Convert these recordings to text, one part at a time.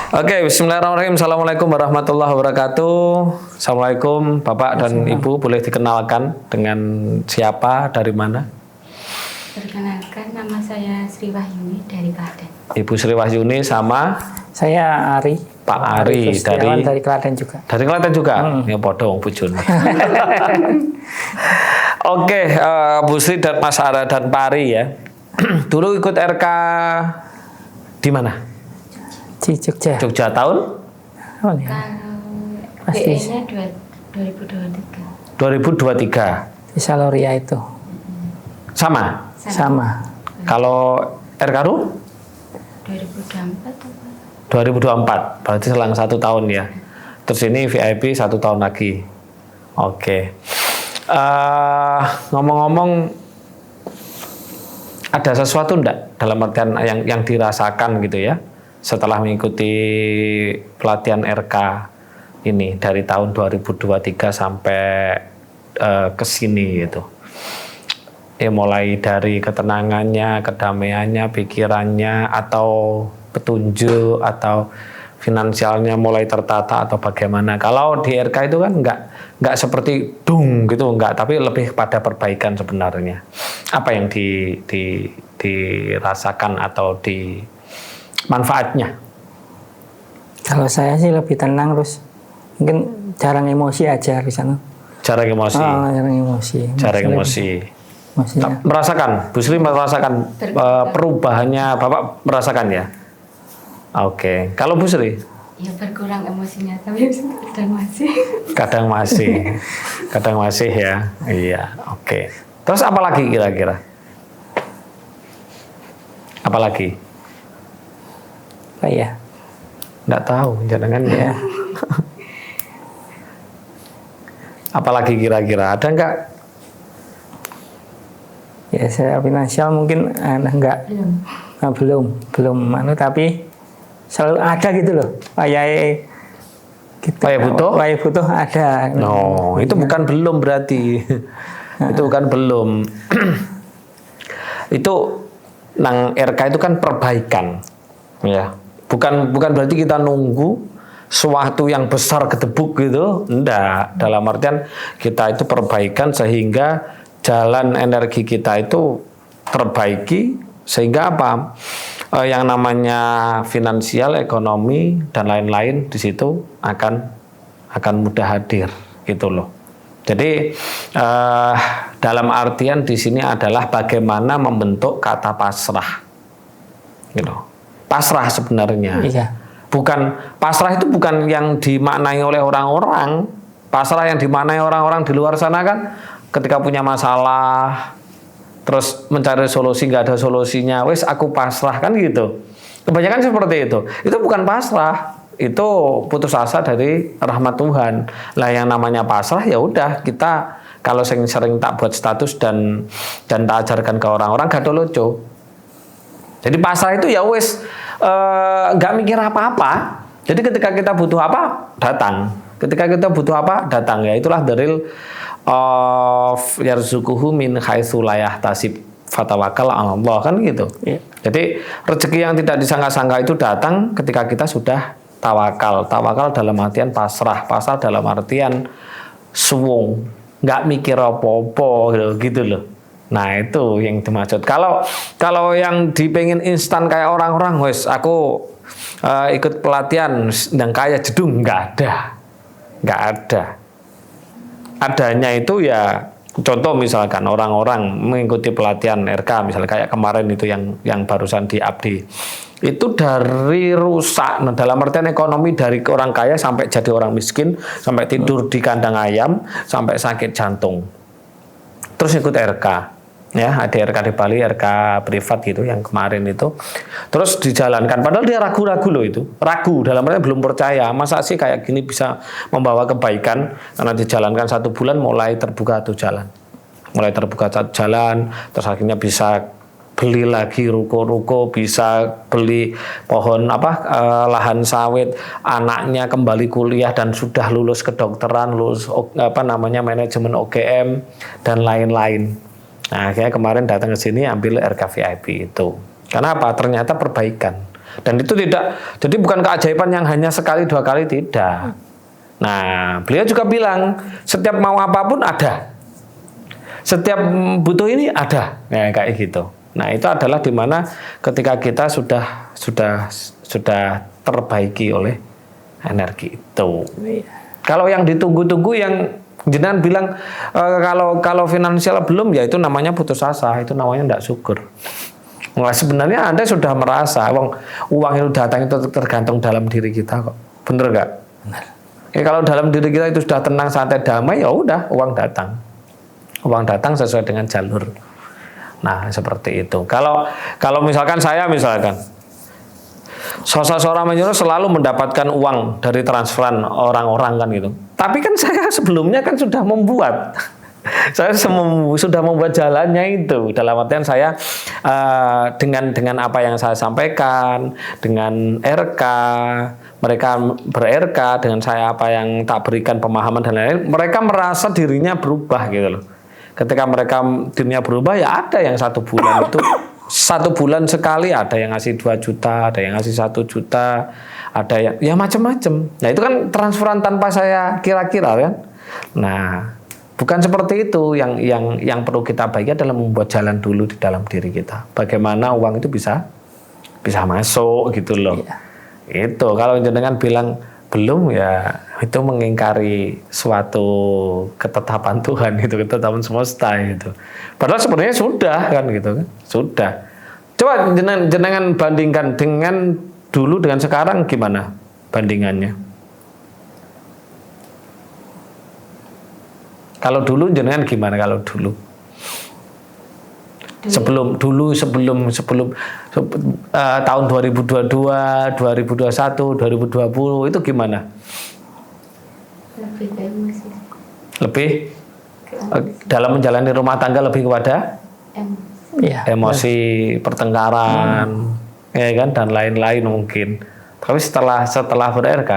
Oke, bismillahirrahmanirrahim. Assalamualaikum warahmatullahi wabarakatuh. Assalamualaikum Bapak dan Ibu, boleh dikenalkan dengan siapa, dari mana? Perkenalkan, nama saya Sri Wahyuni dari Klaten. Ibu Sri Wahyuni sama Saya Ari. Pak Ari dari Klaten juga. Dari Klaten juga. Ya podong bujun. Oke, Bu Sri dan Mas Ara dan Pak Ari ya. Dulu ikut RK di mana? Di Jogja. Jogja tahun Oh, ya. Kalau Pasti. DE-nya 2023. 2023. Di Saloria itu. Sama. Sama. Kalau RK-RU 2024 atau 2024, berarti selang 1 tahun ya. Terus ini VIP 1 tahun lagi. Oke. Ngomong-ngomong, ada sesuatu enggak dalam artian yang dirasakan gitu ya setelah mengikuti pelatihan RK ini dari tahun 2023 sampai ke sini gitu. Ya mulai dari ketenangannya, kedamaiannya, pikirannya, atau petunjuk, atau finansialnya mulai tertata atau bagaimana. Kalau di RK itu kan nggak seperti dung gitu, nggak, tapi lebih pada perbaikan sebenarnya. Apa yang dirasakan atau di manfaatnya? Kalau saya sih lebih tenang, terus mungkin jarang emosi aja di sana. Jarang emosi. Jarang emosi. Jarang emosi. Maksudnya. Merasakan, Bu Sri merasakan perubahannya, Bapak merasakan ya? Oke, kalau Bu Sri? ya berkurang emosinya, tapi kadang masih. Kadang masih ya. Iya, oke. Terus apa lagi kira-kira? Apa lagi? Apa ya? Nggak tahu, jangan ya. Apalagi kira-kira? Ada nggak? Ya, saya finansial mungkin enggak. Belum tapi selalu ada gitu loh. Kayak gitu. Kayak butuh ada. No, itu bukan belum berarti. Itu bukan belum. Itu nang RK itu kan perbaikan. Ya. Bukan berarti kita nunggu suatu yang besar gedebuk gitu. Enggak. Dalam artian kita itu perbaikan sehingga jalan energi kita itu terbaiki, sehingga apa? Yang namanya finansial, ekonomi dan lain-lain di situ akan mudah hadir gitu loh. Jadi dalam artian di sini adalah bagaimana membentuk kata pasrah, gitu. Pasrah sebenarnya. Iya. Bukan pasrah itu bukan yang dimaknai oleh orang-orang. Pasrah yang dimaknai orang-orang di luar sana kan ketika punya masalah terus mencari solusi, nggak ada solusinya, wes aku pasrah, kan gitu. Kebanyakan seperti itu. Itu bukan pasrah, itu putus asa dari rahmat Tuhan. Lah yang namanya pasrah ya udah, kita kalau sering tak buat status dan tak ajarkan ke orang-orang gak ada lucu. Jadi pasrah itu ya wes nggak mikir apa-apa. Jadi ketika kita butuh apa, datang. Ketika kita butuh apa, datang. Ya itulah dalil yarzuquhu min haitsu la yahtasib fatawakal 'ala Allah, kan gitu. Iya. Jadi rezeki yang tidak disangka-sangka itu datang ketika kita sudah tawakal. Tawakal dalam artian pasrah, pasrah dalam artian suwung, nggak mikir apa-apa gitu loh. Nah, itu yang dimaksud. Kalau yang dipengin instan kayak orang-orang, wes aku ikut pelatihan dan kaya jedung, nggak ada. Adanya itu ya contoh misalkan orang-orang mengikuti pelatihan RK misalnya kayak kemarin itu yang barusan di Abdi, itu dari rusak, nah, dalam artian ekonomi, dari orang kaya sampai jadi orang miskin, sampai tidur di kandang ayam, sampai sakit jantung, terus ikut RK. Ya, ada RK di Bali, RK privat gitu yang kemarin itu. Terus dijalankan, padahal dia ragu-ragu loh itu. Ragu, dalam artinya belum percaya. Masa sih kayak gini bisa membawa kebaikan? Karena dijalankan 1 bulan mulai terbuka satu jalan. Terus akhirnya bisa beli lagi ruko-ruko, bisa beli pohon lahan sawit, anaknya kembali kuliah dan sudah lulus kedokteran, lulus manajemen OGM dan lain-lain. Nah, akhirnya kemarin datang ke sini ambil RK VIP itu. Karena apa? Ternyata perbaikan. Dan itu tidak, jadi bukan keajaiban yang hanya sekali 2 kali, tidak. Nah, beliau juga bilang setiap mau apapun ada, setiap butuh ini ada, ya kayak gitu. Nah, itu adalah dimana ketika kita sudah terbaiki oleh energi itu. Kalau yang ditunggu-tunggu, yang jenengan bilang kalau finansial belum, ya itu namanya putus asa, itu namanya tidak syukur. Nah, sebenarnya Anda sudah merasa uang itu datang itu tergantung dalam diri kita kok, bener nggak? Benar. Ya, kalau dalam diri kita itu sudah tenang, santai, damai, ya udah uang datang sesuai dengan jalur. Nah, seperti itu. Kalau misalkan saya seorang menyuruh selalu mendapatkan uang dari transferan orang-orang kan gitu. Tapi kan saya sebelumnya kan sudah membuat. Saya sudah membuat jalannya itu. Dalam artian saya dengan apa yang saya sampaikan, dengan RK, mereka ber-RK, dengan saya apa yang tak berikan pemahaman dan lain-lain, mereka merasa dirinya berubah gitu loh. Ketika mereka dirinya berubah, ya ada yang 1 bulan itu 1 bulan sekali ada yang ngasih 2 juta, ada yang ngasih 1 juta, ada yang ya macam-macam. Nah, itu kan transferan tanpa saya kira-kira kan. Nah, bukan seperti itu. Yang perlu kita bagi adalah membuat jalan dulu di dalam diri kita. Bagaimana uang itu bisa masuk gitu loh. Iya. Itu kalau jenengan bilang belum, ya itu mengingkari suatu ketetapan Tuhan, itu ketetapan semesta itu. Padahal sebenarnya sudah kan gitu kan. Sudah. Coba jenengan bandingkan dengan dulu dengan sekarang, gimana bandingannya? Kalau dulu jenengan gimana kalau dulu? Sebelum tahun 2022, 2021, 2020 itu gimana? Lebih ke emosi. Lebih dalam menjalani rumah tangga lebih kepada emosi, pertengkaran, ya kan, dan lain-lain mungkin. Tapi setelah ber-RK,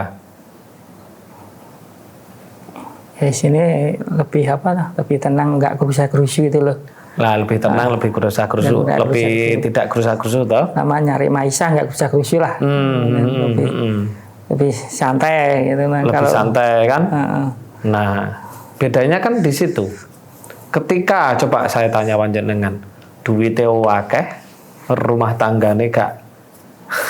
di sini lebih lebih tenang, nggak gerusa-gerusu gitu loh. Lah lebih tenang, lebih gerusa-gerusu, lebih tidak gerusa-gerusu toh. Nama nyari Maisa nggak gerusa-gerusu lah. Lebih santai gitu kan. Lebih santai kan. Nah, bedanya kan di situ. Ketika coba saya tanya panjenengan, duwite akeh, rumah tanggane gak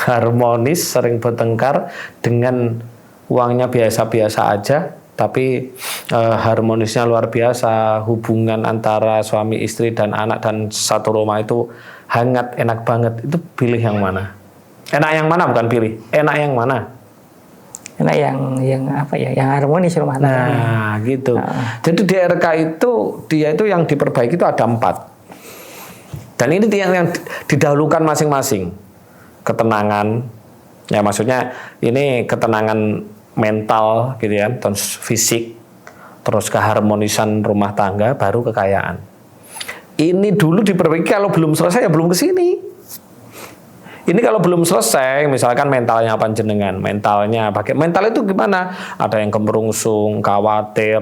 harmonis, sering bertengkar, dengan uangnya biasa-biasa aja, tapi harmonisnya luar biasa, hubungan antara suami istri dan anak dan satu rumah itu hangat, enak banget. Itu pilih yang mana? Enak yang mana, bukan pilih. Enak yang mana? Enak yang apa ya? Yang harmonis rumah tangga. Nah, gitu. Jadi di RK itu dia itu yang diperbaiki itu ada 4. Dan ini yang didahulukan masing-masing. Ketenangan, ya maksudnya ini ketenangan mental gitu ya, terus fisik, terus keharmonisan rumah tangga, baru kekayaan. Ini dulu diperbaiki, kalau belum selesai ya belum ke sini. Ini kalau belum selesai, misalkan mentalnya panjenengan, mental itu gimana? Ada yang kemerungsung, khawatir,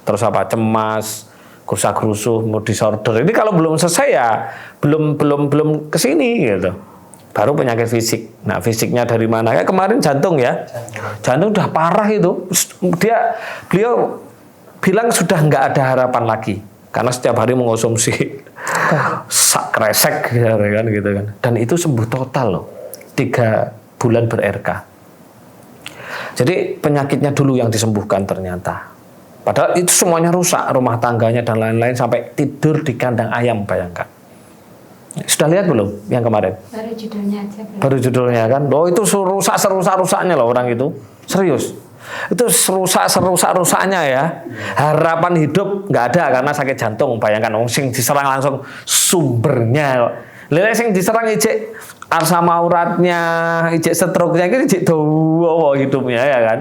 terus cemas, gerusa-gerusu, mood disorder. Ini kalau belum selesai ya belum ke sini gitu. Baru penyakit fisik. Nah, fisiknya dari mana? Kayak kemarin jantung ya. Jantung udah parah itu. Beliau bilang sudah nggak ada harapan lagi. Karena setiap hari mengonsumsi sak kresek gitu kan. Dan itu sembuh total loh. 3 bulan ber-RK. Jadi penyakitnya dulu yang disembuhkan ternyata. Padahal itu semuanya rusak, rumah tangganya dan lain-lain, sampai tidur di kandang ayam, bayangkan. Sudah lihat belum yang kemarin? Baru judulnya aja. Baru judulnya kan. Oh, itu serusak-rusaknya loh orang itu. Serius. Itu serusak-rusaknya ya. Harapan hidup nggak ada karena sakit jantung. Bayangkan sing diserang langsung sumbernya. Lha sing diserang ijek asam uratnya, ijek stroke-nya iki ijek dawa hidupnya ya kan.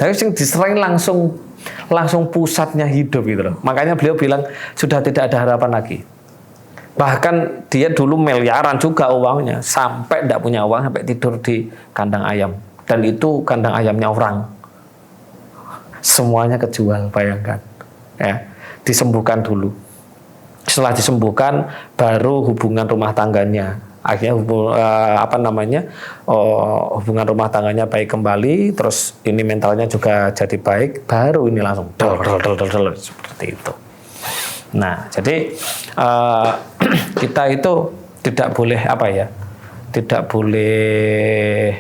Tapi sing diserang langsung pusatnya hidup gitu loh. Makanya beliau bilang sudah tidak ada harapan lagi. Bahkan dia dulu miliaran juga uangnya, sampai tidak punya uang, sampai tidur di kandang ayam. Dan itu kandang ayamnya orang. Semuanya kejual, bayangkan. Ya, disembuhkan dulu. Setelah disembuhkan, baru hubungan rumah tangganya akhirnya hubungan rumah tangganya baik kembali, terus ini mentalnya juga jadi baik, baru ini langsung dol, seperti itu. Nah, jadi kita itu tidak boleh tidak boleh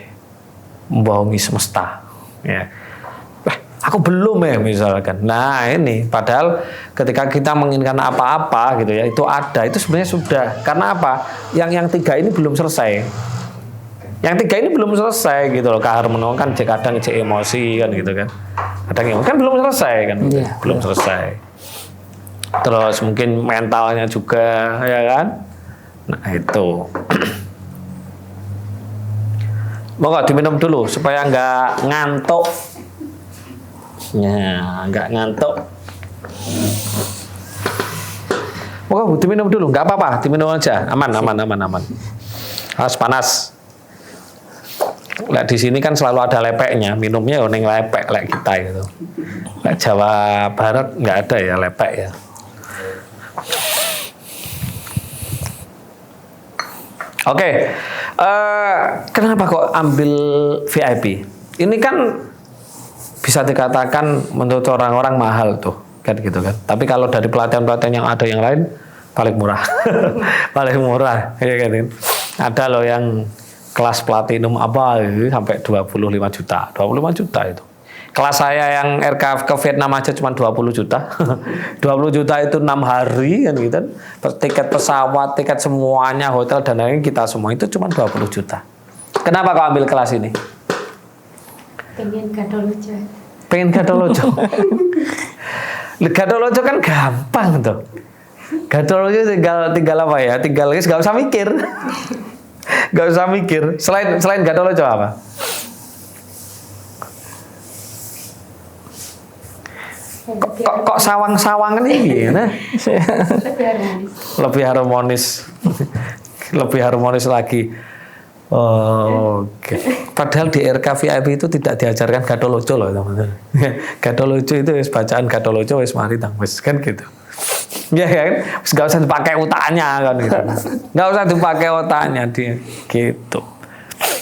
membohongi semesta, ya. Aku belum ya misalkan. Nah ini, padahal ketika kita menginginkan apa-apa gitu ya, itu ada, itu sebenarnya sudah. Karena apa? Yang tiga ini belum selesai. Yang tiga ini belum selesai gitu loh. Kaharmono kan kadang emosi kan gitu kan. Kadang emosi kan belum selesai kan, belum selesai. Terus mungkin mentalnya juga, ya kan? Nah itu. Mau diminum dulu supaya nggak ngantuk. Ya, nggak ngantuk. Oh, diminum dulu, nggak apa-apa, diminum aja, aman. Harus panas. Lihat di sini kan selalu ada lepeknya, minumnya yang lepek, kayak kita gitu. Kayak Jawa Barat nggak ada ya lepek ya. Oke, kenapa kok ambil VIP? Ini kan bisa dikatakan menurut orang-orang mahal tuh, kan gitu kan. Tapi kalau dari pelatihan-pelatihan yang ada yang lain paling murah, paling murah, ya kan. Ada loh yang kelas platinum sampai 25 juta, 25 juta itu. Kelas saya yang RK ke Vietnam aja cuma 20 juta, 20 juta itu 6 hari kan gitu. Tiket pesawat, tiket semuanya, hotel dan lain-lain kita semua itu cuma 20 juta. Kenapa kau ambil kelas ini? Pengen Gadolojo. Pengen Gadolojo. Gadolojo kan gampang tuh. Gadolojo tinggal apa ya? Tinggal nggak usah mikir. Nggak usah mikir. Selain Gadolojo apa? Kok sawang-sawangan ini? Nah. Lebih harmonis. Lebih harmonis lagi. Oh, oke. Padahal di RK VIP itu tidak diajarkan Gadolojo loh teman-teman. Gadolojo itu bacaan Gadolojo wis mari tang wis kan gitu. Ya kan, nggak usah dipakai otaknya kan gitu. Nggak usah dipakai otaknya dia gitu.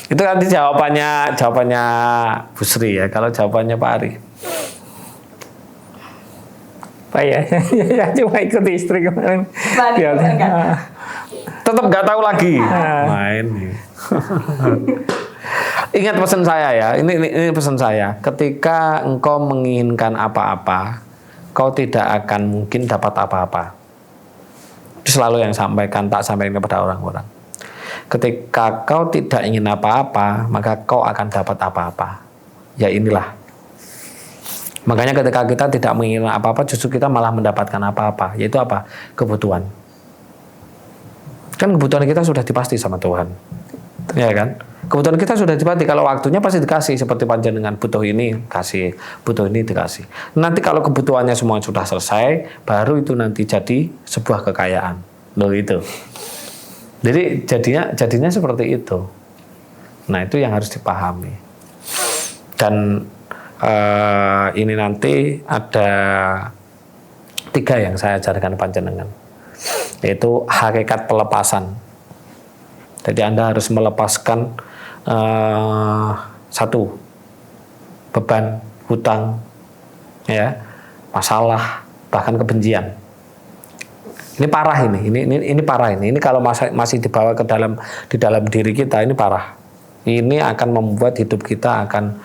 Itu nanti jawabannya Bu Sri ya. Kalau jawabannya Pak Ari. Pak ya, ya cuma ikut istri kemarin. Tetap nggak tahu lagi. Main. Ingat pesan saya ya, ini pesan saya. Ketika engkau menginginkan apa-apa, kau tidak akan mungkin dapat apa-apa. Itu selalu yang tak sampaikan kepada orang-orang. Ketika kau tidak ingin apa-apa, maka kau akan dapat apa-apa. Ya inilah. Makanya ketika kita tidak menginginkan apa-apa, justru kita malah mendapatkan apa-apa. Yaitu apa? Kebutuhan. Kan kebutuhan kita sudah dipasti sama Tuhan. Ya kan? Kebutuhan kita sudah dipati, kalau waktunya pasti dikasih, seperti panjenengan butuh ini kasih, butuh ini dikasih. Nanti kalau kebutuhannya semua sudah selesai, baru itu nanti jadi sebuah kekayaan. Loh itu. Jadi jadinya seperti itu. Nah, itu yang harus dipahami. Dan ini nanti ada 3 yang saya ajarkan panjenengan. Yaitu hakikat pelepasan. Jadi Anda harus melepaskan 1 beban, hutang, ya, masalah, bahkan kebencian. Ini parah ini parah ini. Ini kalau masih dibawa di dalam diri kita, ini parah. Ini akan membuat hidup kita akan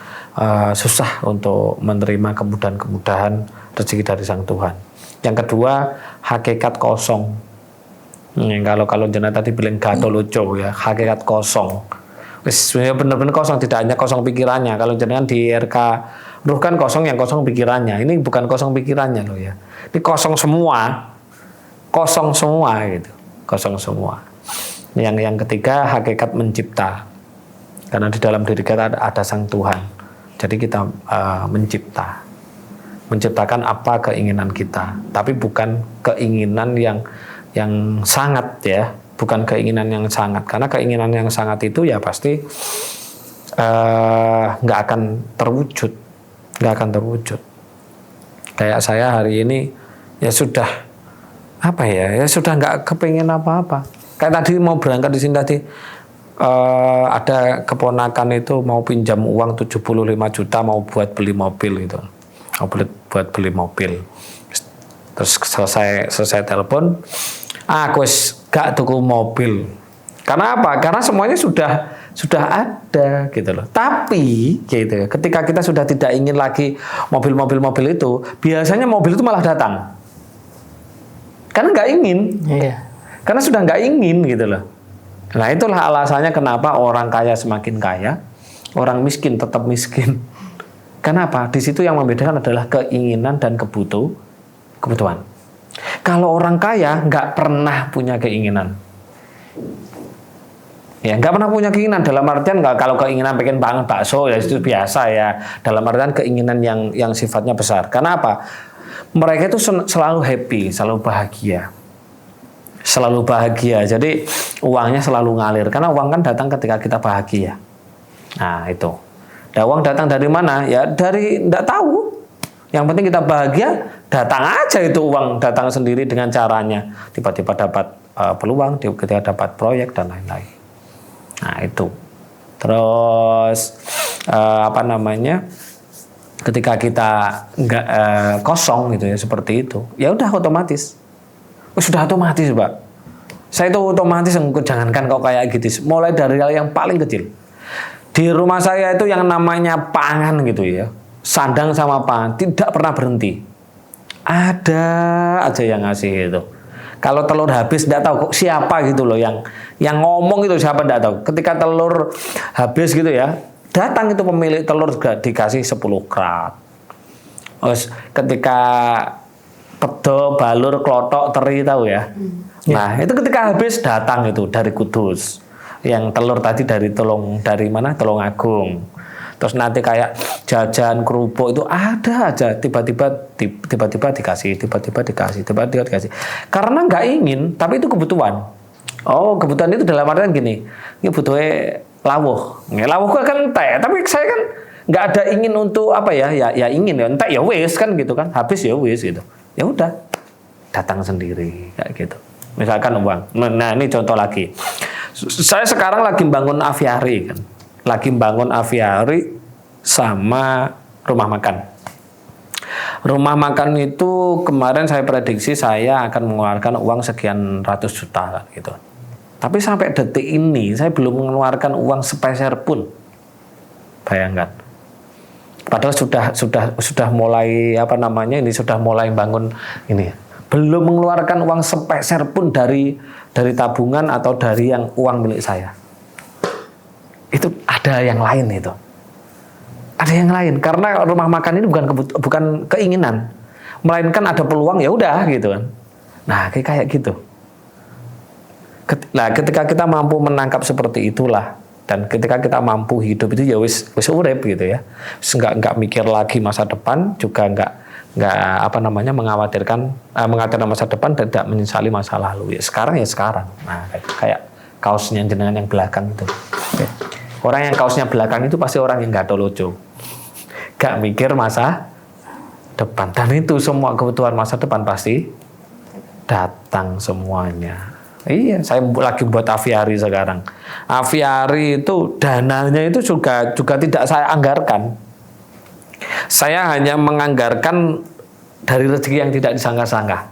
susah untuk menerima kemudahan-kemudahan rezeki dari Sang Tuhan. Yang kedua, hakikat kosong. Kalau jenengan tadi bilang Gadolojo ya, hakikat kosong. Wis benar-benar kosong, tidak hanya kosong pikirannya. Kalau jenengan di RK Ruh kan kosong, yang kosong pikirannya. Ini bukan kosong pikirannya loh ya. Ini kosong semua. Kosong semua gitu. Kosong semua. Yang ketiga, hakikat mencipta. Karena di dalam diri kita ada Sang Tuhan. Jadi kita mencipta. Menciptakan apa keinginan kita, tapi bukan keinginan yang sangat ya, bukan keinginan yang sangat, karena keinginan yang sangat itu ya pasti nggak akan terwujud. Kayak saya hari ini ya sudah sudah nggak kepingin apa-apa, Kayak tadi mau berangkat di sini tadi ada keponakan itu mau pinjam uang 75 juta mau buat beli mobil gitu. Mau buat beli mobil. Terus selesai telepon, aku gak tuku mobil. Karena apa? Karena semuanya sudah ada gitu loh. Tapi gitu, ketika kita sudah tidak ingin lagi mobil itu, biasanya mobil itu malah datang. Karena nggak ingin. Iya. Karena sudah nggak ingin gitu loh. Nah itulah alasannya kenapa orang kaya semakin kaya, orang miskin tetap miskin. Kenapa? Di situ yang membedakan adalah keinginan dan kebutuhan. Kalau orang kaya nggak pernah punya keinginan. Ya nggak pernah punya keinginan dalam artian nggak, kalau keinginan pengen banget bakso ya itu biasa ya, dalam artian keinginan yang sifatnya besar. Karena apa? Mereka itu selalu happy, selalu bahagia. Jadi uangnya selalu ngalir karena uang kan datang ketika kita bahagia. Nah itu. Dan uang datang dari mana? Ya dari nggak tahu. Yang penting kita bahagia, datang aja itu uang, datang sendiri dengan caranya. Tiba-tiba dapat peluang, ketika dapat proyek dan lain-lain. Nah itu. Terus ketika kita nggak kosong gitu ya seperti itu, ya udah otomatis. Sudah otomatis, Pak. Saya itu otomatis, jangankan kok kayak gitu. Mulai dari hal yang paling kecil. Di rumah saya itu yang namanya pangan gitu ya. Sandang sama pangan tidak pernah berhenti. Ada aja yang ngasih itu. Kalau telur habis tidak tahu kok siapa gitu loh yang ngomong itu siapa tidak tahu. Ketika telur habis gitu ya, datang itu pemilik telur juga dikasih 10 kerat. Terus ketika pedo, balur, klotok, teri tahu ya. Nah, itu ketika habis datang itu dari Kudus. Yang telur tadi dari Tulung Agung. Terus nanti kayak jajan, kerupuk itu ada aja, tiba-tiba dikasih. Karena nggak ingin, tapi itu kebutuhan. Oh, kebutuhan itu dalam artian gini. Ini butuhnya lawuh. Lawuh kan entek, tapi saya kan nggak ada ingin untuk apa ya ingin ya entek ya wis kan gitu kan. Habis ya wis gitu. Ya udah, datang sendiri kayak gitu. Misalkan uang. Nah, ini contoh lagi. Saya sekarang lagi bangun aviari kan. Lagi bangun aviari sama rumah makan. Rumah makan itu kemarin saya prediksi saya akan mengeluarkan uang sekian ratus juta kan gitu. Tapi sampai detik ini saya belum mengeluarkan uang sepeser pun. Bayangkan. Padahal sudah mulai sudah mulai bangun ini. Belum mengeluarkan uang sepeser pun dari tabungan atau dari yang uang milik saya. Itu ada yang lain itu. Ada yang lain karena rumah makan ini bukan keinginan, melainkan ada peluang ya udah gitu kan. Nah, kayak gitu. Nah, ketika kita mampu menangkap seperti itulah dan ketika kita mampu hidup itu ya wis urip gitu ya. Enggak mikir lagi masa depan, juga enggak mengkhawatirkan masa depan dan tidak menyesali masa lalu. Ya sekarang. Nah, kayak kaosnya jenengan yang belakang itu. Orang yang kaosnya belakang itu pasti orang yang gak lojo. Gak mikir masa depan. Dan itu semua kebutuhan masa depan pasti datang semuanya. Iya, saya lagi buat aviari sekarang. Aviari itu dananya itu juga tidak saya anggarkan. Saya hanya menganggarkan dari rezeki yang tidak disangka-sangka.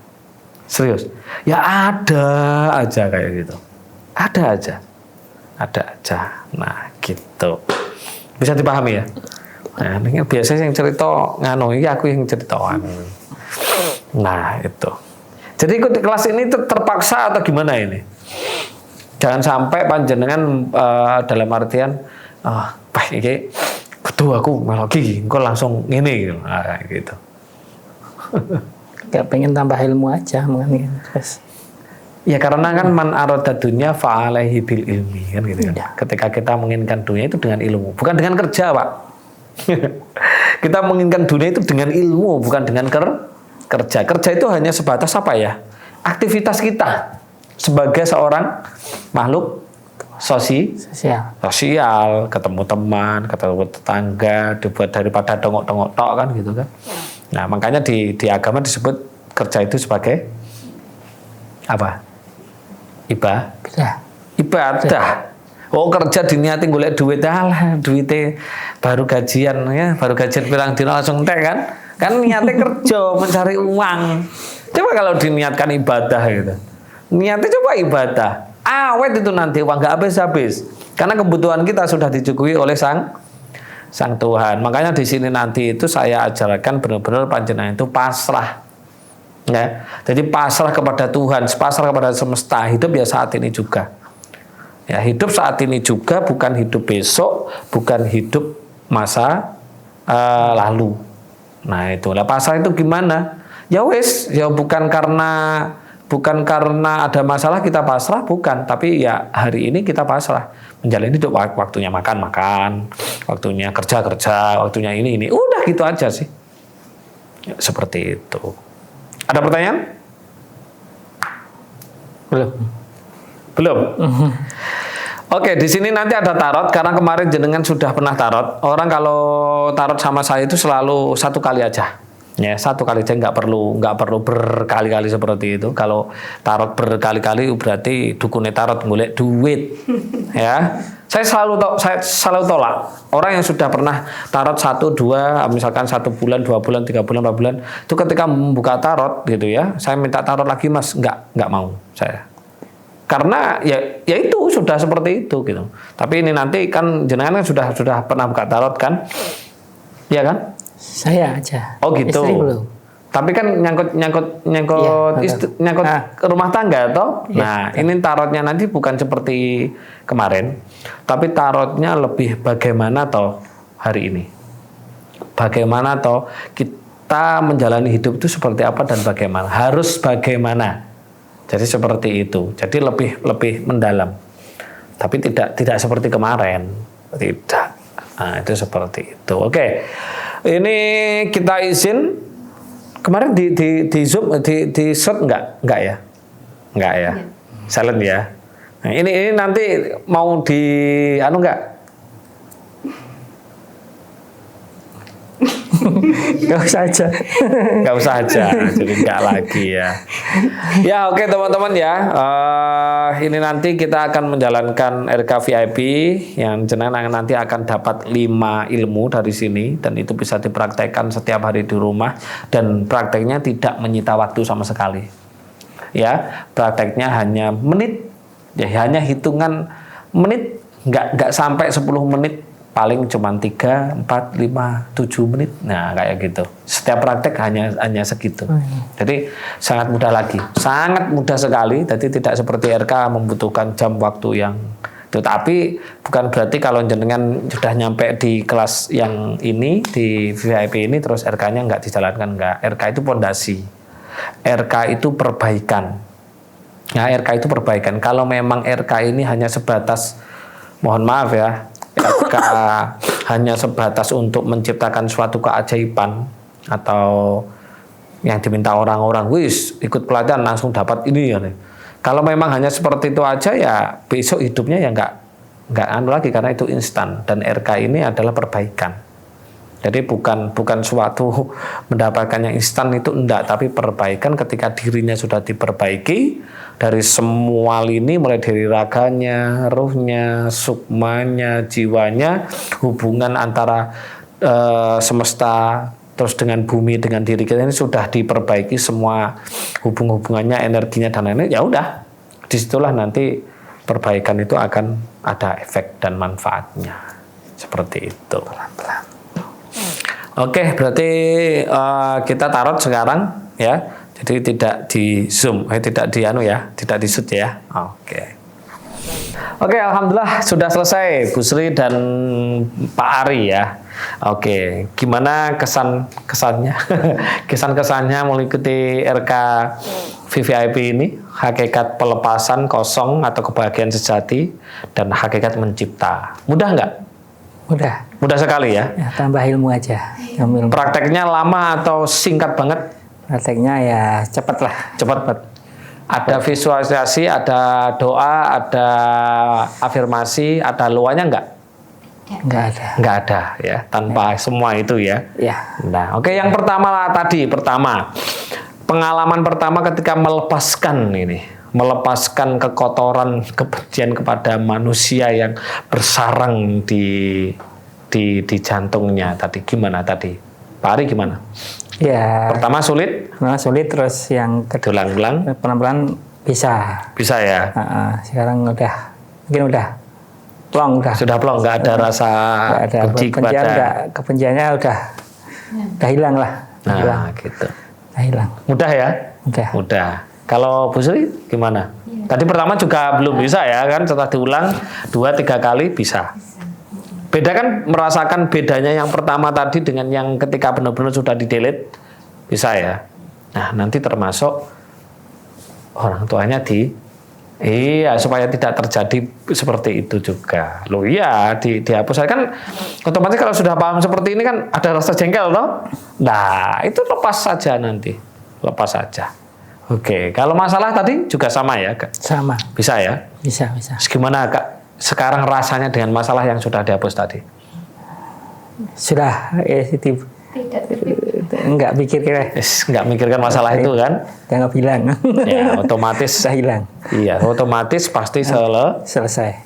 Serius. Ya ada aja kayak gitu. Ada aja. Nah, gitu. Bisa dipahami ya? Nah, ini biasanya yang cerita ini aku yang ceritaan. Nah, itu. Jadi ikut kelas ini terpaksa atau gimana ini? Jangan sampai panjenengan dalam artian ini betul aku melogi, engko langsung ini gitu. Nah, gitu. Gak pengen tambah ilmu aja mungkin terus. Ya karena kan man arada dunya fa'alaihi bil ilmi kan gitu kan. Ketika kita menginginkan dunia itu dengan ilmu, bukan dengan kerja, Pak. Kita menginginkan dunia itu dengan ilmu, bukan dengan kerja. Kerja itu hanya sebatas apa ya? Aktivitas kita sebagai seorang makhluk sosial, ketemu teman, ketemu tetangga, dibuat daripada dongok-dongok tok kan gitu kan. Nah, makanya di agama disebut kerja itu sebagai apa? Ibadah. Oh, kerja diniati golek duit, alah duitnya baru gajian ya, baru gajian pirang dina langsung entek kan? Kan niatnya kerja mencari uang. Coba kalau diniatkan ibadah gitu. Niatnya coba ibadah. Awet itu nanti uang nggak habis-habis. Karena kebutuhan kita sudah dicukupi oleh Sang Tuhan. Makanya di sini nanti itu saya ajarkan benar-benar panjenengan itu pasrah. Ya. Jadi pasrah kepada Tuhan, pasrah kepada semesta. Hidup ya saat ini juga. Ya, hidup saat ini juga, bukan hidup besok, bukan hidup masa lalu. Nah, itulah pasrah itu gimana? Ya wes, ya bukan karena ada masalah kita pasrah, bukan, tapi ya hari ini kita pasrah. Menjalani hidup, waktunya makan, waktunya kerja, waktunya ini. Udah gitu aja sih. Ya, seperti itu. Ada pertanyaan? Belum. Oke, di sini nanti ada tarot karena kemarin jenengan sudah pernah tarot. Orang kalau tarot sama saya itu selalu satu kali aja. Ya, satu kali aja, nggak perlu berkali-kali seperti itu. Kalau tarot berkali-kali berarti dukune tarot golek duit. Ya. Saya selalu tolak orang yang sudah pernah tarot 1, 2, misalkan 1 bulan, 2 bulan, 3 bulan, 4 bulan. Itu ketika membuka tarot gitu ya, saya minta tarot lagi Mas, nggak mau saya. Karena ya itu sudah seperti itu gitu. Tapi ini nanti kan jenengan kan sudah pernah buka tarot kan? Iya kan? Saya aja. Oh gitu. Istri belum. Tapi kan nyangkut rumah tangga toh. Ya, nah, ini tarotnya nanti bukan seperti kemarin, tapi tarotnya lebih bagaimana toh hari ini. Bagaimana toh kita menjalani hidup itu seperti apa dan bagaimana? Harus bagaimana? Jadi seperti itu. Jadi lebih mendalam. Tapi tidak seperti kemarin. Tidak. Nah, itu seperti itu. Oke. Ini kita izin. Kemarin di Zoom di shot enggak ya? Enggak ya. Silent ya. Nah, ini nanti mau di enggak? Gak usah aja. Gak usah aja, jadi enggak lagi ya. Ya oke teman-teman ya. Ini nanti kita akan menjalankan RK VIP yang jenengan nanti akan dapat 5 ilmu dari sini dan itu bisa dipraktekkan setiap hari di rumah dan prakteknya tidak menyita waktu sama sekali. Ya, prakteknya hanya menit, ya hanya hitungan menit, nggak sampai 10 menit. Paling cuma 3, 4, 5, 7 menit. Nah, kayak gitu. Setiap praktek hanya segitu. Jadi sangat mudah lagi. Sangat mudah sekali. Jadi tidak seperti RK membutuhkan jam waktu yang itu. Tapi bukan berarti kalau jenengan sudah nyampe di kelas yang ini, di VIP ini, terus RK-nya nggak dijalankan. Nggak. RK itu pondasi. RK itu perbaikan. Nah, RK itu perbaikan. Kalau memang RK ini hanya sebatas, mohon maaf ya, RK hanya sebatas untuk menciptakan suatu keajaiban atau yang diminta orang-orang, wis ikut pelatihan langsung dapat ini ya. Kalau memang hanya seperti itu aja ya besok hidupnya ya nggak lagi karena itu instan dan RK ini adalah perbaikan. Jadi bukan suatu mendapatkan yang instan itu enggak, tapi perbaikan ketika dirinya sudah diperbaiki dari semua lini, mulai dari raganya, ruhnya, sukmanya, jiwanya, hubungan antara semesta terus dengan bumi, dengan diri kita ini sudah diperbaiki semua hubungannya, energinya dan lain-lain. Ya udah, disitulah nanti perbaikan itu akan ada efek dan manfaatnya seperti itu. Pelan-pelan. Oke, berarti kita tarot sekarang ya. Jadi tidak di Zoom, tidak di tidak di shoot ya. Oke. Oke, alhamdulillah sudah selesai Bu Sri dan Pak Ari ya. Oke, gimana kesannya? Kesannya mengikuti RK VVIP ini, hakikat pelepasan kosong atau kebahagiaan sejati dan hakikat mencipta. Mudah nggak? Mudah sekali ya. Ya, tambah ilmu aja. Ilmu. Prakteknya lama atau singkat banget? Prakteknya ya cepat lah. Cepat banget. Ada visualisasi, ada doa, ada afirmasi, ada luanya enggak? Enggak ada ya, tanpa semua itu ya. Ya. Nah, oke, yang pertama pengalaman pertama ketika melepaskan ini. melepaskan kekotoran kebencian kepada manusia yang bersarang di jantungnya tadi. Gimana tadi? Pak Ari gimana? Ya. Pertama sulit, terus yang kedua ulang-ulang, pelan-pelan bisa. bisa ya. Sekarang mungkin udah plong udah. Sudah plong, nggak ada rasa Nggak ada benci kepada. kebenciannya udah hilang lah. Nah, gitu. Udah hilang. Mudah ya? Mudah. Kalau Bu Sri gimana? Iya. Tadi pertama juga belum bisa ya kan? Setelah diulang 2-3 kali bisa. Beda kan, merasakan bedanya yang pertama tadi dengan yang ketika benar-benar sudah di-delete, bisa ya. Nah, nanti termasuk orang tuanya supaya tidak terjadi seperti itu juga. Loh iya, dihapus. Kan otomatis kalau sudah paham seperti ini kan ada rasa jengkel toh. Nah, itu lepas saja nanti. Lepas saja. Oke, kalau masalah tadi juga sama ya, Kak? Sama. Bisa ya? Bisa. Gimana, Kak? Sekarang rasanya dengan masalah yang sudah dihapus tadi? Sudah Tidak terpikir. enggak pikir kira. Nggak mikirkan masalah itu kan? Jangan bilang. Ya, otomatis. Sudah hilang. Iya, otomatis pasti selesai.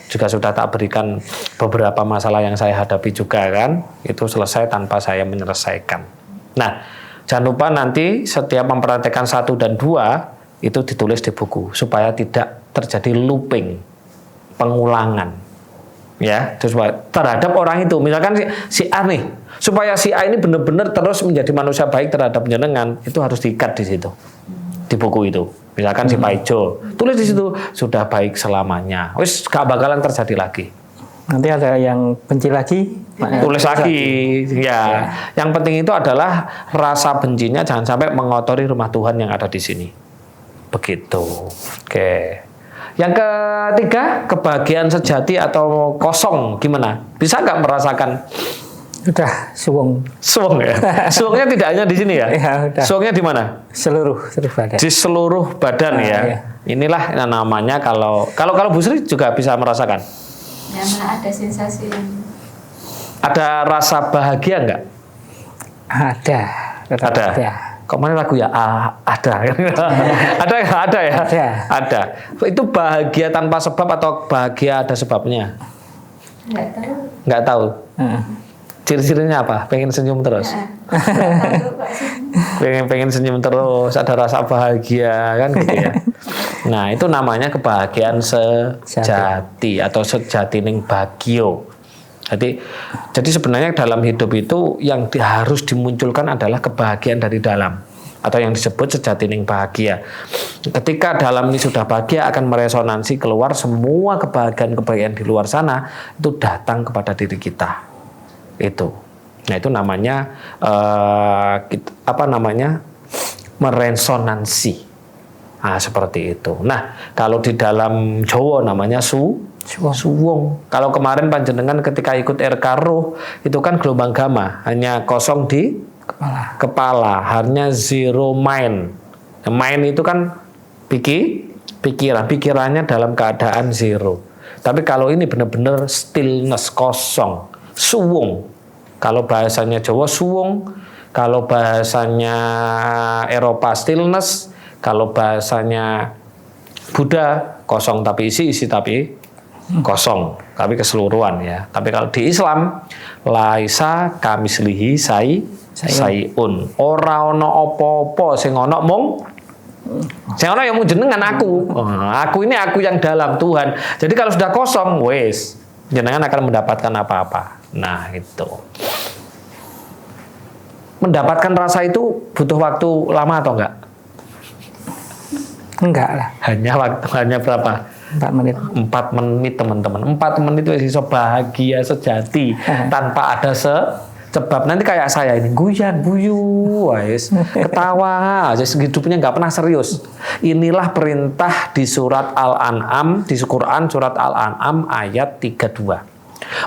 Juga sudah tak berikan beberapa masalah yang saya hadapi juga kan? Itu selesai tanpa saya menyelesaikan. Nah, jangan lupa nanti setiap memperhatikan 1 dan 2 itu ditulis di buku supaya tidak terjadi looping, pengulangan. Ya, terhadap orang itu. Misalkan si A nih, supaya si A ini benar-benar terus menjadi manusia baik terhadap jenengan, itu harus diikat di situ, di buku itu. Misalkan si Pak Ijo, tulis di situ sudah baik selamanya. Wis gak bakalan terjadi lagi. Nanti ada yang benci lagi, Tulis lagi. Ya. Yang penting itu adalah rasa bencinya jangan sampai mengotori rumah Tuhan yang ada di sini. Begitu. Oke. Yang ketiga, kebahagiaan sejati atau kosong, gimana? Bisa nggak merasakan? Udah suwung. Suwung ya? Suwungnya tidak hanya di sini ya? Ya, udah. Suwungnya di mana? Seluruh badan. Di seluruh badan ya? Iya. Inilah namanya kalau Bu Sri juga bisa merasakan. Ya, malah ada sensasi yang Ada rasa bahagia nggak? Ada. Tetap Ada. Kok mana lagu ya? Ada. Ada ya? Ada. Itu bahagia tanpa sebab atau bahagia ada sebabnya? nggak tahu. Nggak tahu. Heeh. Ciri-cirinya apa? Pengen senyum terus. Nggak tahu Pak sih. Pengen senyum terus, ada rasa bahagia kan gitu ya. Nah, itu namanya kebahagiaan sejati atau sejatining bagio. Jadi sebenarnya dalam hidup itu yang harus dimunculkan adalah kebahagiaan dari dalam atau yang disebut sejatining bahagia. Ketika dalam ini sudah bahagia akan meresonansi keluar semua kebahagiaan di luar sana itu datang kepada diri kita. Itu. Nah, itu namanya meresonansi. Nah, seperti itu. Nah, kalau di dalam Jawa namanya suwung. Kalau kemarin panjenengan ketika ikut RK Ruh itu kan gelombang gamma, hanya kosong di kepala, hanya zero mind. Mind itu kan pikirannya dalam keadaan zero. Tapi kalau ini benar-benar stillness, kosong, suwung. Kalau bahasanya Jawa suwung, kalau bahasanya Eropa stillness, kalau bahasanya Buddha kosong tapi isi tapi kosong, tapi keseluruhan ya. Tapi kalau di Islam laisa kamislihi sayun. Ora ono apa-apa sing ono mung yang mung jenengan aku. Aku ini aku yang dalam Tuhan. Jadi kalau sudah kosong, wes jenengan akan mendapatkan apa-apa. Nah, itu. Mendapatkan rasa itu butuh waktu lama atau enggak? Enggak lah. Hanya berapa? 4 menit. 4 menit teman-teman. 4 menit itu bisa bahagia sejati tanpa ada sebab. Nanti kayak saya ini guyan guyu, ketawa, hidupnya nggak pernah serius. Inilah perintah di surat Al-An'am, di Quran surat Al-An'am ayat 32.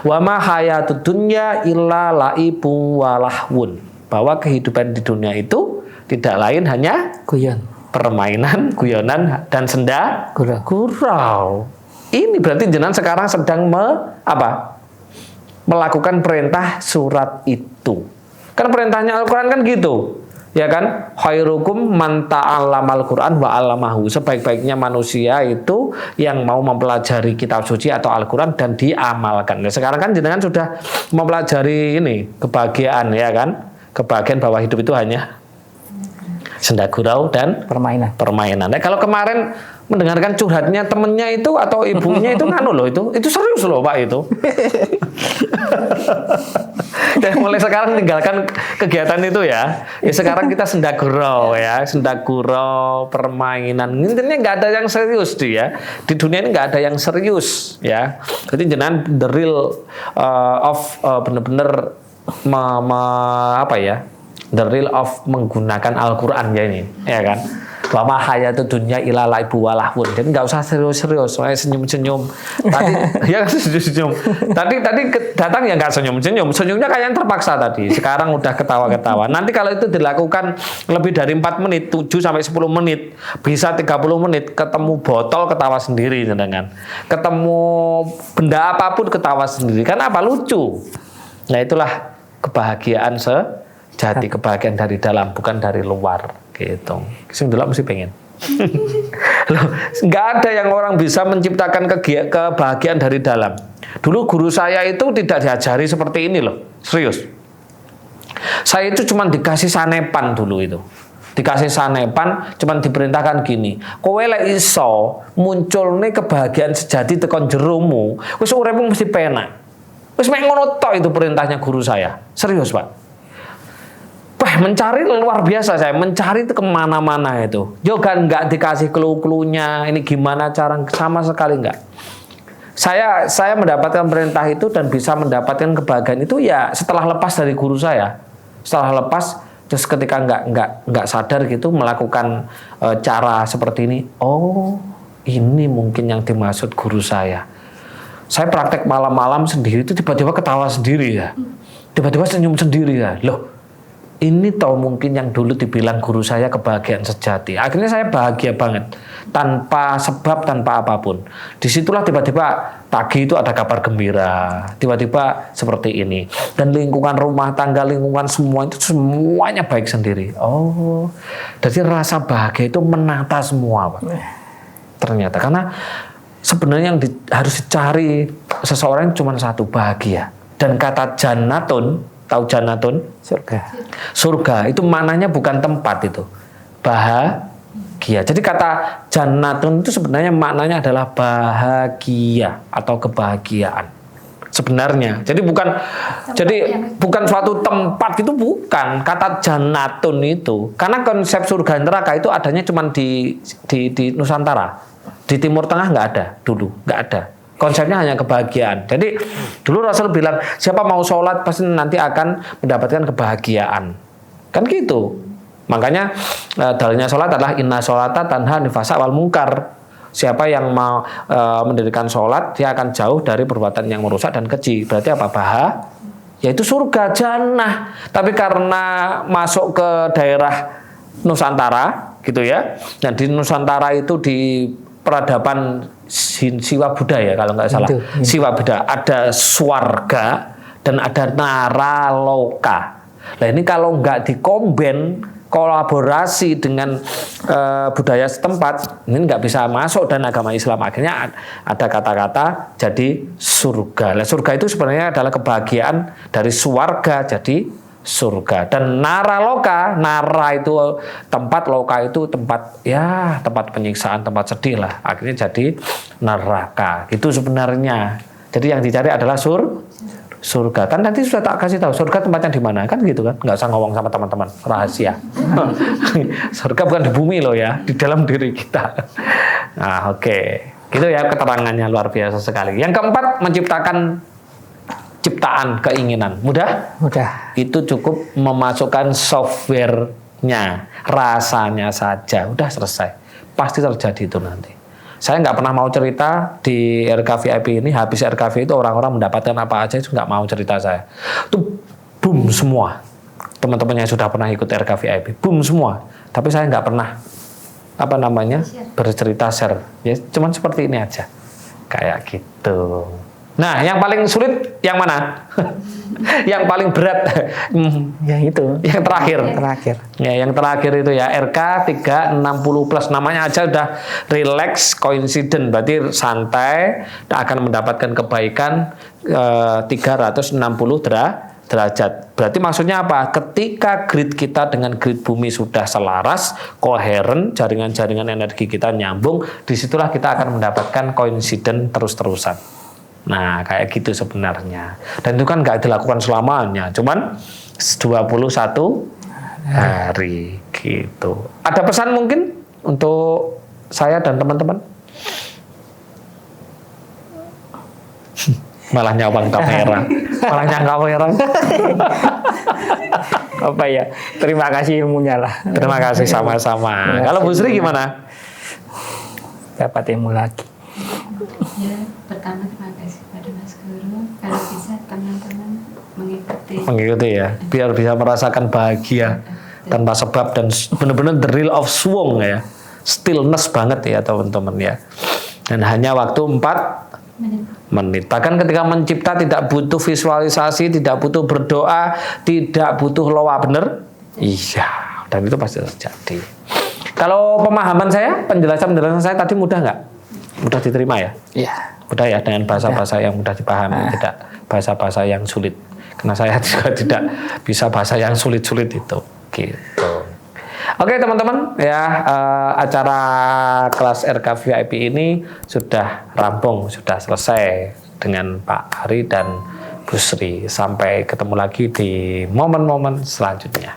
Wa ma hayatud dunya illa laibun wa lahwun. Bahwa kehidupan di dunia itu tidak lain hanya permainan, guyonan, dan senda gurau. Ini berarti jenengan sekarang sedang melakukan perintah surat itu. Kan perintahnya Al-Quran kan gitu. Ya kan? Khairukum man ta'allamal Qur'an wa 'allamahu. Sebaik-baiknya manusia itu yang mau mempelajari kitab suci atau Al-Qur'an dan diamalkan. Nah, sekarang kan jenengan sudah mempelajari ini kebahagiaan ya kan? Kebahagiaan bahwa hidup itu hanya senda gurau dan permainan. Nah, kalau kemarin mendengarkan curhatnya temennya itu atau ibunya itu nganu loh, itu serius loh Pak itu. Dan mulai sekarang tinggalkan kegiatan itu ya. Ya sekarang kita senda gurau ya, senda gurau, permainan. Intinya nggak ada yang serius dia. Di dunia ini nggak ada yang serius ya. Jadi jangan the real bener-bener the real of menggunakan Al-Quran ya ini, ya kan? Wa ma hayatud dunya illa laibu wa lahwun. Jadi nggak usah serius-serius, soalnya senyum-senyum. Tadi ya senyum. Tadi datang ya nggak senyum-senyum. Senyumnya kayak yang terpaksa tadi. Sekarang udah ketawa-ketawa. Nanti kalau itu dilakukan lebih dari 4 menit, 7 sampai 10 menit, bisa 30 menit, ketemu botol ketawa sendiri dengan. Ketemu benda apapun ketawa sendiri. Karena apa? Lucu. Nah, itulah kebahagiaan sejati, kebahagiaan dari dalam, bukan dari luar gitu. Sing delok mesti pengen. Loh, nggak ada yang orang bisa menciptakan kebahagiaan dari dalam. Dulu guru saya itu tidak diajari seperti ini loh, serius. Saya itu cuma dikasih sanepan dulu itu. Dikasih sanepan, cuma diperintahkan gini. Kowe lek iso munculne kebahagiaan sejati tekon jeromu, wis uripmu mesti penak. Wis mek ngono tok itu perintahnya guru saya. Serius, Pak. Mencari luar biasa saya. Mencari itu kemana-mana itu. Juga nggak dikasih clue-cluenya. Ini gimana cara, sama sekali nggak. Saya mendapatkan perintah itu dan bisa mendapatkan kebahagiaan itu ya setelah lepas dari guru saya. Setelah lepas, terus ketika nggak sadar gitu melakukan cara seperti ini. Oh, ini mungkin yang dimaksud guru saya. Saya praktek malam-malam sendiri itu tiba-tiba ketawa sendiri ya. Tiba-tiba senyum sendiri ya. Loh, ini tahu mungkin yang dulu dibilang guru saya kebahagiaan sejati. Akhirnya saya bahagia banget. Tanpa sebab, tanpa apapun. Disitulah tiba-tiba pagi itu ada kabar gembira. Tiba-tiba seperti ini. Dan lingkungan rumah tangga, lingkungan semua itu semuanya baik sendiri. Oh, jadi rasa bahagia itu menata semua, Pak. Ternyata, karena sebenarnya yang harus dicari seseorang cuma satu, bahagia. Dan kata jannatun, tahu jannatun? Surga itu maknanya bukan tempat itu. Bahagia. Jadi kata jannatun itu sebenarnya maknanya adalah bahagia atau kebahagiaan. Sebenarnya. Jadi bukan suatu tempat, itu bukan. Kata jannatun itu. Karena konsep surga neraka itu adanya cuma di Nusantara. Di Timur Tengah nggak ada dulu, nggak ada. Konsepnya hanya kebahagiaan. Jadi dulu Rasul bilang, siapa mau sholat pasti nanti akan mendapatkan kebahagiaan. Kan gitu. Makanya dalilnya sholat adalah inna sholata tanha anil fahsya wal munkar. Siapa yang mau mendirikan sholat, dia akan jauh dari perbuatan yang merusak dan keji. Berarti apa? Yaitu surga, jannah. Tapi karena masuk ke daerah Nusantara, gitu ya. Dan di Nusantara itu di peradaban Siwa Buddha ya kalau nggak salah. Siwa Buddha, ada swarga dan ada naraloka. Nah ini kalau nggak dikomben, kolaborasi dengan budaya setempat, ini nggak bisa masuk dan agama Islam. Akhirnya ada kata-kata jadi surga. Nah, surga itu sebenarnya adalah kebahagiaan dari swarga jadi surga. Dan naraloka, nara itu tempat, loka itu tempat, ya tempat penyiksaan, tempat sedih lah. Akhirnya jadi neraka. Itu sebenarnya. Jadi yang dicari adalah surga. Kan nanti sudah tak kasih tahu surga tempatnya di mana, kan gitu kan? Nggak usah ngomong sama teman-teman, rahasia. Surga bukan di bumi loh ya, di dalam diri kita. Nah, oke. Gitu ya keterangannya, luar biasa sekali. Yang keempat, menciptakan ciptaan keinginan. Mudah? Itu cukup memasukkan softwarenya, rasanya saja. Udah selesai. Pasti terjadi itu nanti. Saya nggak pernah mau cerita di RKVIP ini. Habis RKV itu orang-orang mendapatkan apa aja itu nggak mau cerita saya. Itu boom semua. Teman-teman yang sudah pernah ikut RKVIP, boom semua. Tapi saya nggak pernah bercerita share. Ya cuman seperti ini aja. Kayak gitu. Nah, yang paling sulit yang mana? Yang paling berat? Yang itu. Yang terakhir. Terakhir. Ya, yang terakhir itu ya RK 360 plus, namanya aja udah relax coincident, berarti santai, akan mendapatkan kebaikan 360 derajat. Berarti maksudnya apa? Ketika grid kita dengan grid bumi sudah selaras, koheren, jaringan-jaringan energi kita nyambung, disitulah kita akan mendapatkan coincident terus-terusan. Nah, kayak gitu sebenarnya. Dan itu kan nggak dilakukan selamanya, cuman 21 hari gitu. Ada pesan mungkin untuk saya dan teman-teman? Malah nyawang kamera. Malah nyangka kamera. Apa ya? Terima kasih ilmunya lah. Terima kasih sama-sama. Kalau Bu Sri gimana? Dapat ilmu lagi. Ya, pertama terima kasih pada Mas Guru. Kalau bisa teman-teman mengikuti. Mengikuti ya, biar bisa merasakan bahagia tanpa sebab dan benar-benar the real of swung ya. Stillness banget ya teman-teman ya. Dan hanya waktu 4 menit. Bahkan ketika mencipta tidak butuh visualisasi, tidak butuh berdoa, tidak butuh loa, bener? Iya, dan itu pasti terjadi. Kalau pemahaman saya, penjelasan saya tadi mudah nggak? Mudah diterima ya? Iya. Mudah ya, dengan bahasa-bahasa yang mudah dipahami, tidak bahasa-bahasa yang sulit. Karena saya juga tidak bisa bahasa yang sulit-sulit itu. Gitu. Oke teman-teman ya, acara kelas RK VIP ini sudah rampung, sudah selesai dengan Pak Ari dan Bu Sri. Sampai ketemu lagi di momen-momen selanjutnya.